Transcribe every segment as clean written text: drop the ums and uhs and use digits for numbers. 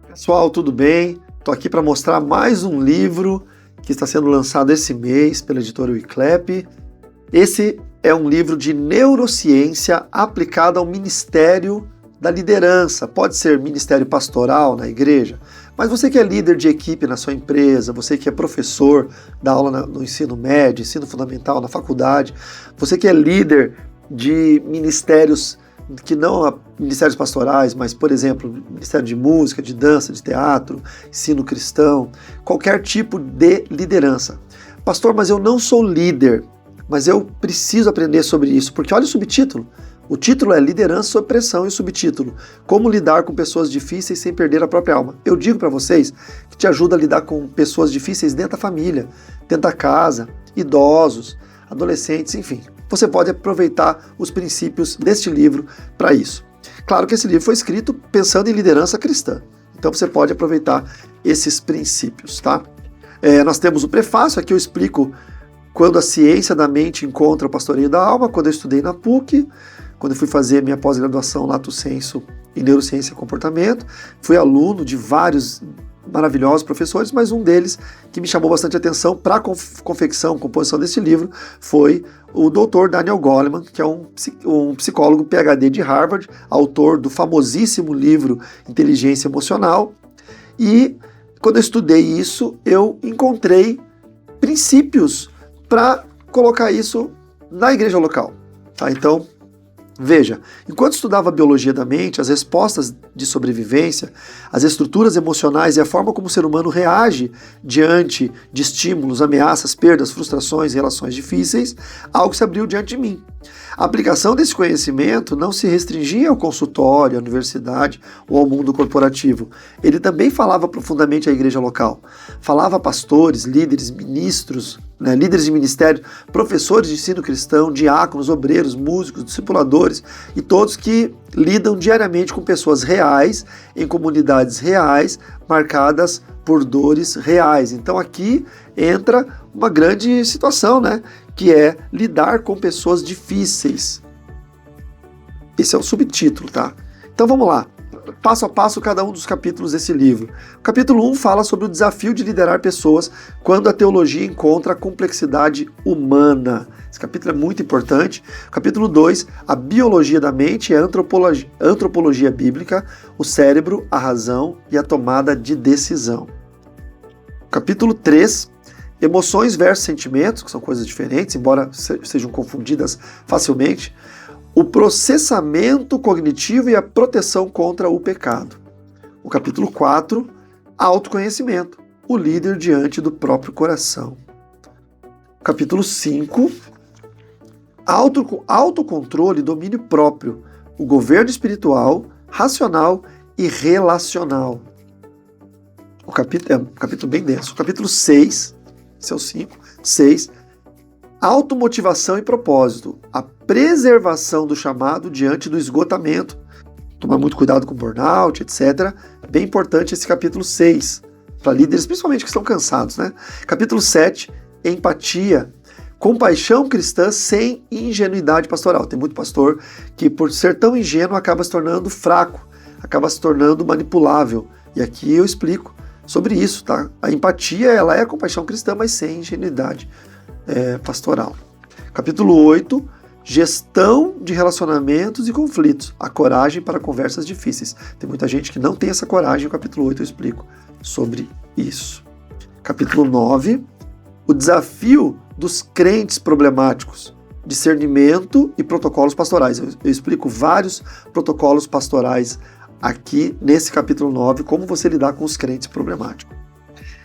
Pessoal, tudo bem? Estou aqui para mostrar mais um livro que está sendo lançado esse mês pela editora Wiclap. Esse é um livro de neurociência aplicada ao ministério da liderança. Pode ser ministério pastoral na igreja, mas você que é líder de equipe na sua empresa, você que é professor, dá aula no ensino médio, ensino fundamental, na faculdade, você que é líder de ministérios que não ministérios pastorais, mas, por exemplo, ministério de música, de dança, de teatro, ensino cristão, qualquer tipo de liderança. Pastor, mas eu não sou líder, mas eu preciso aprender sobre isso, porque olha o subtítulo. O título é Liderança sob Pressão e o subtítulo, Como lidar com pessoas difíceis sem perder a própria alma. Eu digo para vocês que te ajuda a lidar com pessoas difíceis dentro da família, dentro da casa, idosos, adolescentes, enfim. Você pode aproveitar os princípios deste livro para isso. Claro que esse livro foi escrito pensando em liderança cristã, então você pode aproveitar esses princípios, tá? Nós temos o prefácio, aqui eu explico quando a ciência da mente encontra o pastoreio da alma, quando eu estudei na PUC, quando eu fui fazer minha pós-graduação Lato Sensu em Neurociência e Comportamento, fui aluno de vários maravilhosos professores, mas um deles que me chamou bastante atenção para a composição desse livro foi o Dr. Daniel Goleman, que é um psicólogo PhD de Harvard, autor do famosíssimo livro Inteligência Emocional. E quando eu estudei isso, eu encontrei princípios para colocar isso na igreja local. Tá? Então, veja, enquanto estudava a biologia da mente, as respostas de sobrevivência, as estruturas emocionais e a forma como o ser humano reage diante de estímulos, ameaças, perdas, frustrações e relações difíceis, algo se abriu diante de mim. A aplicação desse conhecimento não se restringia ao consultório, à universidade ou ao mundo corporativo. Ele também falava profundamente à igreja local. Falava a pastores, líderes, ministros, líderes de ministério, professores de ensino cristão, diáconos, obreiros, músicos, discipuladores e todos que lidam diariamente com pessoas reais, em comunidades reais, marcadas por dores reais. Então aqui entra uma grande situação, que é lidar com pessoas difíceis. Esse é o subtítulo, tá? Então vamos lá. Passo a passo cada um dos capítulos desse livro. O capítulo 1 fala sobre o desafio de liderar pessoas quando a teologia encontra a complexidade humana. Esse capítulo é muito importante. O capítulo 2, a biologia da mente e a antropologia bíblica, o cérebro, a razão e a tomada de decisão. O capítulo 3, emoções versus sentimentos, que são coisas diferentes, embora sejam confundidas facilmente. O processamento cognitivo e a proteção contra o pecado. O capítulo 4, autoconhecimento, o líder diante do próprio coração. O capítulo 5, autocontrole e domínio próprio, o governo espiritual, racional e relacional. O capítulo é um capítulo bem denso. O capítulo 6, esse é o 5, 6, automotivação e propósito, a preservação do chamado diante do esgotamento. Tomar muito cuidado com burnout, etc. Bem importante esse capítulo 6, para líderes principalmente que estão cansados. Capítulo 7, empatia, compaixão cristã sem ingenuidade pastoral. Tem muito pastor que, por ser tão ingênuo, acaba se tornando fraco, acaba se tornando manipulável. E aqui eu explico sobre isso, tá? A empatia, ela é a compaixão cristã, mas sem ingenuidade pastoral. Capítulo 8, gestão de relacionamentos e conflitos, a coragem para conversas difíceis. Tem muita gente que não tem essa coragem, no capítulo 8 eu explico sobre isso. Capítulo 9, o desafio dos crentes problemáticos, discernimento e protocolos pastorais. Eu explico vários protocolos pastorais aqui nesse capítulo 9, como você lidar com os crentes problemáticos.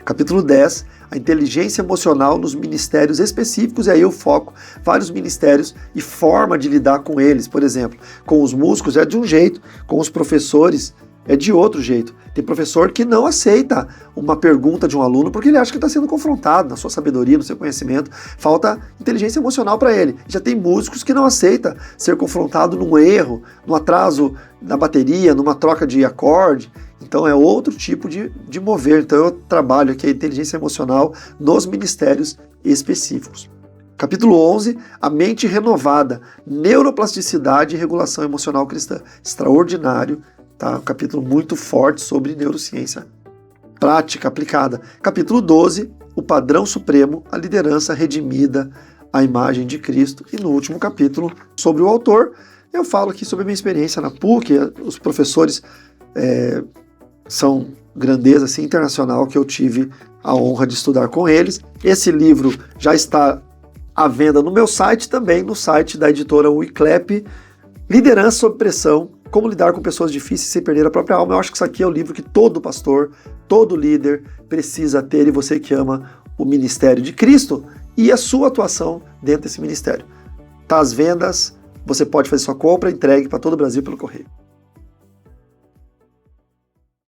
Capítulo 10, a inteligência emocional nos ministérios específicos, e aí eu foco vários ministérios e forma de lidar com eles. Por exemplo, com os músicos é de um jeito, com os professores é de outro jeito. Tem professor que não aceita uma pergunta de um aluno porque ele acha que está sendo confrontado na sua sabedoria, no seu conhecimento. Falta inteligência emocional para ele. Já tem músicos que não aceitam ser confrontado num erro, no atraso na bateria, numa troca de acorde. Então é outro tipo de mover. Então eu trabalho aqui a inteligência emocional nos ministérios específicos. Capítulo 11, a mente renovada, neuroplasticidade e regulação emocional cristã. Extraordinário tá? Um capítulo muito forte sobre neurociência prática aplicada. Capítulo 12, o padrão supremo, a liderança redimida, a imagem de Cristo. E no último capítulo, sobre o autor, eu falo aqui sobre a minha experiência na PUC. Os professores são grandeza assim, internacional, que eu tive a honra de estudar com eles. Esse livro já está à venda no meu site, também no site da editora Wiclep, Liderança sob Pressão, como lidar com pessoas difíceis sem perder a própria alma. Eu acho que isso aqui é o livro que todo pastor, todo líder precisa ter, e você que ama o ministério de Cristo e a sua atuação dentro desse ministério. Tá às vendas, você pode fazer sua compra, entregue para todo o Brasil pelo correio.